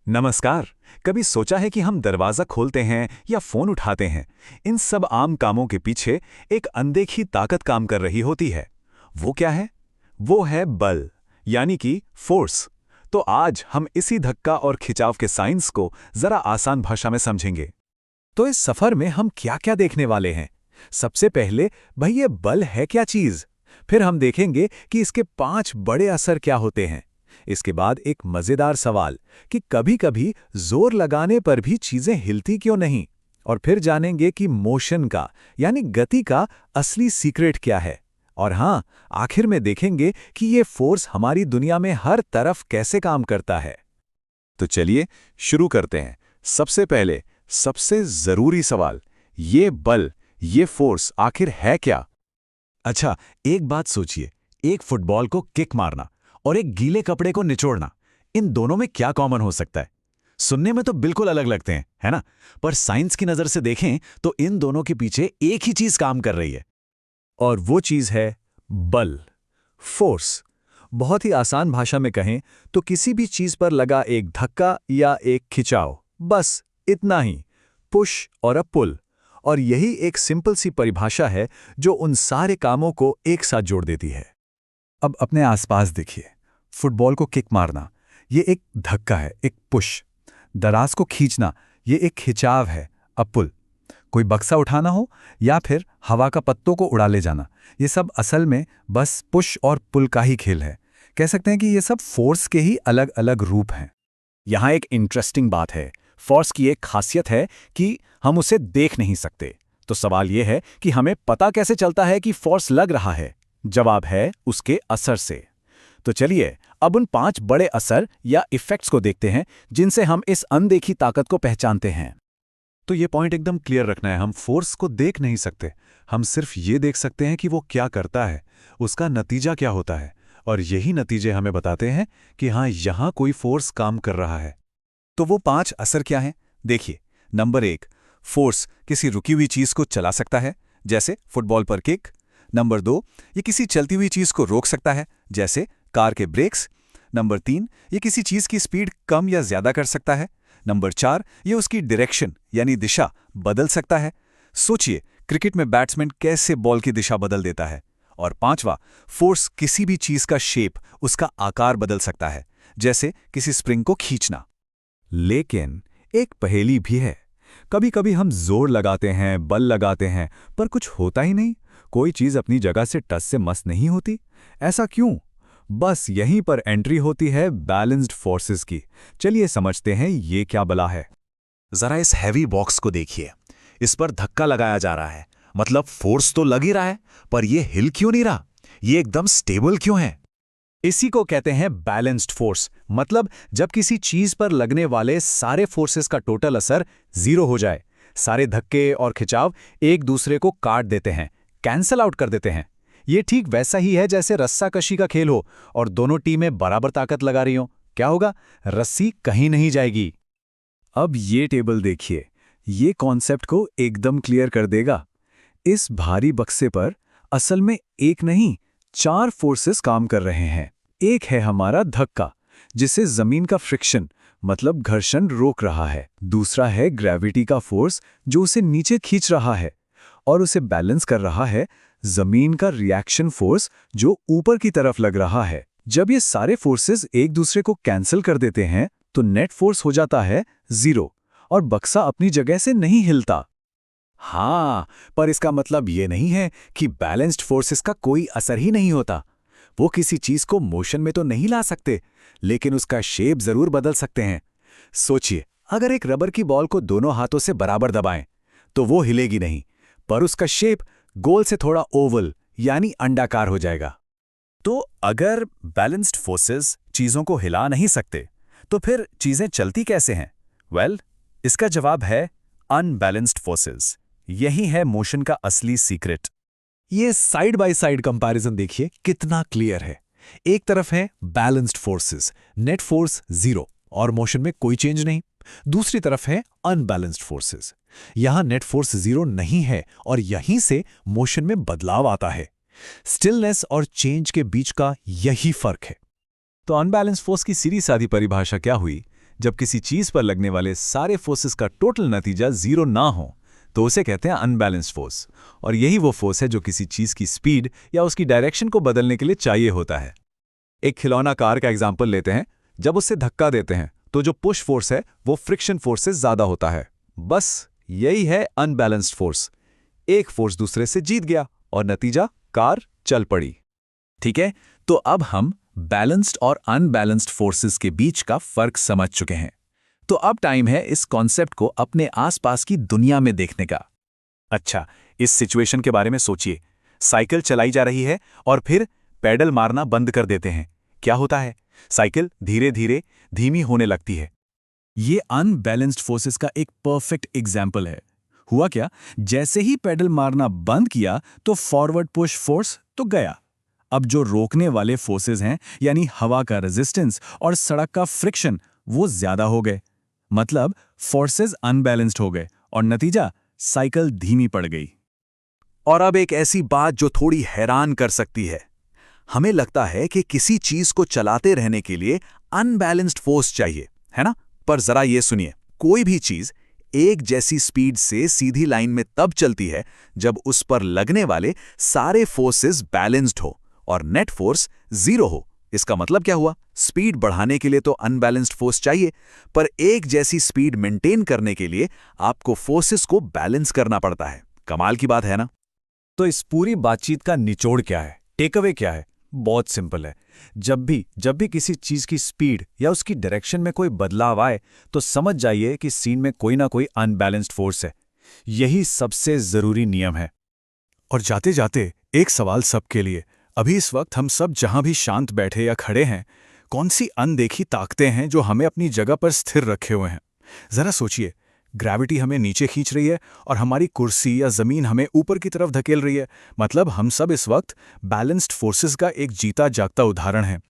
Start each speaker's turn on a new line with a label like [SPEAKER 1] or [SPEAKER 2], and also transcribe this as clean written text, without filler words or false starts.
[SPEAKER 1] नमस्कार। कभी सोचा है कि हम दरवाजा खोलते हैं या फोन उठाते हैं, इन सब आम कामों के पीछे एक अनदेखी ताकत काम कर रही होती है। वो क्या है? वो है बल, यानी कि फोर्स। तो आज हम इसी धक्का और खिंचाव के साइंस को जरा आसान भाषा में समझेंगे। तो इस सफर में हम क्या क्या देखने वाले हैं? सबसे पहले भाई ये बल है क्या चीज? फिर हम देखेंगे कि इसके 5 बड़े असर क्या होते हैं। इसके बाद एक मजेदार सवाल कि कभी-कभी जोर लगाने पर भी चीजें हिलती क्यों नहीं, और फिर जानेंगे कि मोशन का यानी गति का असली सीक्रेट क्या है। और हाँ, आखिर में देखेंगे कि ये फोर्स हमारी दुनिया में हर तरफ कैसे काम करता है। तो चलिए शुरू करते हैं। सबसे पहले सबसे जरूरी सवाल, ये बल, ये फोर्स आखिर है क्या? अच्छा, एक बात सोचिए, एक फुटबॉल को किक मारना और एक गीले कपड़े को निचोड़ना, इन दोनों में क्या कॉमन हो सकता है? सुनने में तो बिल्कुल अलग लगते हैं, है ना? पर साइंस की नजर से देखें तो इन दोनों के पीछे एक ही चीज काम कर रही है, और वो चीज है बल, फोर्स। बहुत ही आसान भाषा में कहें तो किसी भी चीज पर लगा एक धक्का या एक खिंचाव, बस इतना ही, पुश और अ पुल। और यही एक सिंपल सी परिभाषा है जो उन सारे कामों को एक साथ जोड़ देती है। अब अपने आसपास देखिए, फुटबॉल को किक मारना, ये एक धक्का है, एक पुश। दराज को खींचना, ये एक खिंचाव है, अ पुल। कोई बक्सा उठाना हो या फिर हवा का पत्तों को उड़ा ले जाना, ये सब असल में बस पुश और पुल का ही खेल है। कह सकते हैं कि ये सब फोर्स के ही अलग अलग रूप हैं। यहाँ एक इंटरेस्टिंग बात है, फोर्स की एक खासियत है कि हम उसे देख नहीं सकते। तो सवाल यह है कि हमें पता कैसे चलता है कि फोर्स लग रहा है? जवाब है उसके असर से। तो चलिए अब उन 5 बड़े असर या इफेक्ट्स को देखते हैं जिनसे हम इस अनदेखी ताकत को पहचानते हैं। तो ये पॉइंट एकदम क्लियर रखना है, हम फोर्स को देख नहीं सकते, हम सिर्फ ये देख सकते हैं कि वो क्या करता है, उसका नतीजा क्या होता है, और यही नतीजे हमें बताते हैं कि हाँ, यहां कोई फोर्स काम कर रहा है। तो वो 5 असर क्या हैं? देखिए, नंबर 1, फोर्स किसी रुकी हुई चीज को चला सकता है, जैसे फुटबॉल पर किक। नंबर 2, ये किसी चलती हुई चीज को रोक सकता है, जैसे कार के ब्रेक्स। नंबर 3, ये किसी चीज की स्पीड कम या ज्यादा कर सकता है। नंबर 4, ये उसकी डायरेक्शन यानी दिशा बदल सकता है। सोचिए, क्रिकेट में बैट्समैन कैसे बॉल की दिशा बदल देता है। और 5वां, फोर्स किसी भी चीज का शेप, उसका आकार बदल सकता है, जैसे किसी स्प्रिंग को खींचना। लेकिन एक पहेली भी है, कभी कभी हम जोर लगाते हैं, बल लगाते हैं, पर कुछ होता ही नहीं, कोई चीज अपनी जगह से टस से मस नहीं होती। ऐसा क्यों? बस यहीं पर एंट्री होती है बैलेंस्ड फोर्सेस की। चलिए समझते हैं ये क्या बला है। जरा इस हैवी बॉक्स को देखिए, इस पर धक्का लगाया जा रहा है, मतलब फोर्स तो लग ही रहा है, पर यह हिल क्यों नहीं रहा? ये एकदम स्टेबल क्यों है? इसी को कहते हैं बैलेंस्ड फोर्स। मतलब जब किसी चीज पर लगने वाले सारे फोर्सेस का टोटल असर 0 हो जाए, सारे धक्के और खिंचाव एक दूसरे को काट देते हैं, कैंसल आउट कर देते हैं। ये ठीक वैसा ही है जैसे रस्साकशी का खेल हो और दोनों टीमें बराबर ताकत लगा रही हों। क्या होगा? रस्सी कहीं नहीं जाएगी। अब ये टेबल देखिए, ये कॉन्सेप्ट को एकदम क्लियर कर देगा। इस भारी बक्से पर असल में एक नहीं, 4 फोर्सेस काम कर रहे हैं। एक है हमारा धक्का, जिसे जमीन का फ्रिक्शन मतलब घर्षण रोक रहा है। दूसरा है ग्रेविटी का फोर्स, जो उसे नीचे खींच रहा है, और उसे बैलेंस कर रहा है जमीन का रिएक्शन फोर्स, जो ऊपर की तरफ लग रहा है। जब ये सारे फोर्सेस एक दूसरे को कैंसिल कर देते हैं तो नेट फोर्स हो जाता है 0 और बक्सा अपनी जगह से नहीं हिलता। हाँ, पर इसका मतलब ये नहीं है कि बैलेंस्ड फोर्सेस का कोई असर ही नहीं होता। वो किसी चीज को मोशन में तो नहीं ला सकते, लेकिन उसका शेप जरूर बदल सकते हैं। सोचिए, अगर एक रबर की बॉल को दोनों हाथों से बराबर दबाएं, तो वो हिलेगी नहीं, पर उसका शेप गोल से थोड़ा ओवल यानी अंडाकार हो जाएगा। तो अगर बैलेंस्ड फोर्सेस चीजों को हिला नहीं सकते, तो फिर चीजें चलती कैसे हैं? वेल, इसका जवाब है अनबैलेंस्ड फोर्सेस। यही है मोशन का असली सीक्रेट। ये साइड बाय साइड कंपैरिजन देखिए कितना क्लियर है। एक तरफ है बैलेंस्ड फोर्सेस, नेट फोर्स 0 और मोशन में कोई चेंज नहीं। दूसरी तरफ है अनबैलेंस्ड फोर्सेस, यहां नेट फोर्स 0 नहीं है और यहीं से मोशन में बदलाव आता है। स्टिलनेस और चेंज के बीच का यही फर्क है। तो अनबैलेंस्ड फोर्स की सीधी सादी परिभाषा क्या हुई? जब किसी चीज पर लगने वाले सारे फोर्सेस का टोटल नतीजा जीरो ना हो तो उसे कहते हैं अनबैलेंस्ड फोर्स। और यही वो फोर्स है जो किसी चीज की स्पीड या उसकी डायरेक्शन को बदलने के लिए चाहिए होता है। एक खिलौना कार का एग्जाम्पल लेते हैं। जब उससे धक्का देते हैं तो जो पुश फोर्स है वो फ्रिक्शन फोर्स से ज्यादा होता है। बस यही है अनबैलेंस्ड फोर्स। एक फोर्स दूसरे से जीत गया और नतीजा कार चल पड़ी। ठीक है, तो अब हम बैलेंस्ड और अनबैलेंस्ड फोर्सेस के बीच का फर्क समझ चुके हैं। तो अब टाइम है इस कॉन्सेप्ट को अपने आसपास की दुनिया में देखने का। अच्छा, इस सिचुएशन के बारे में सोचिए। साइकिल चलाई जा रही है और फिर पैडल मारना बंद कर देते हैं। क्या होता है? साइकिल धीरे धीरे धीमी होने लगती है। ये अनबैलेंस्ड फोर्सेस का एक परफेक्ट एग्जाम्पल है। हुआ क्या, जैसे ही पैडल मारना बंद किया तो फॉरवर्ड पुश फोर्स तो गया। अब जो रोकने वाले फोर्सेस हैं, यानी हवा का रेजिस्टेंस और सड़क का फ्रिक्शन, वो ज्यादा हो गए। मतलब फोर्सेस अनबैलेंस्ड हो गए और नतीजा साइकिल धीमी पड़ गई। और अब एक ऐसी बात जो थोड़ी हैरान कर सकती है। हमें लगता है कि किसी चीज को चलाते रहने के लिए अनबैलेंस्ड फोर्स चाहिए, है ना? पर जरा ये सुनिए, कोई भी चीज एक जैसी स्पीड से सीधी लाइन में तब चलती है जब उस पर लगने वाले सारे फोर्सेस बैलेंस्ड हो और नेट फोर्स जीरो हो। इसका मतलब क्या हुआ? स्पीड बढ़ाने के लिए तो अनबैलेंस्ड फोर्स चाहिए, पर एक जैसी स्पीड मेंटेन करने के लिए आपको फोर्सेस को बैलेंस करना पड़ता है। कमाल की बात है ना? तो इस पूरी बातचीत का निचोड़ क्या है? टेक अवे क्या है? बहुत सिंपल है। जब भी किसी चीज की स्पीड या उसकी डायरेक्शन में कोई बदलाव आए तो समझ जाइए कि सीन में कोई ना कोई अनबैलेंस्ड फोर्स है। यही सबसे जरूरी नियम है। और जाते जाते एक सवाल सबके लिए। अभी इस वक्त हम सब जहां भी शांत बैठे या खड़े हैं, कौन सी अनदेखी ताकतें हैं जो हमें अपनी जगह पर स्थिर रखे हुए हैं? जरा सोचिए, ग्रेविटी हमें नीचे खींच रही है और हमारी कुर्सी या जमीन हमें ऊपर की तरफ धकेल रही है। मतलब हम सब इस वक्त बैलेंस्ड फोर्सेस का एक जीता जागता उदाहरण हैं।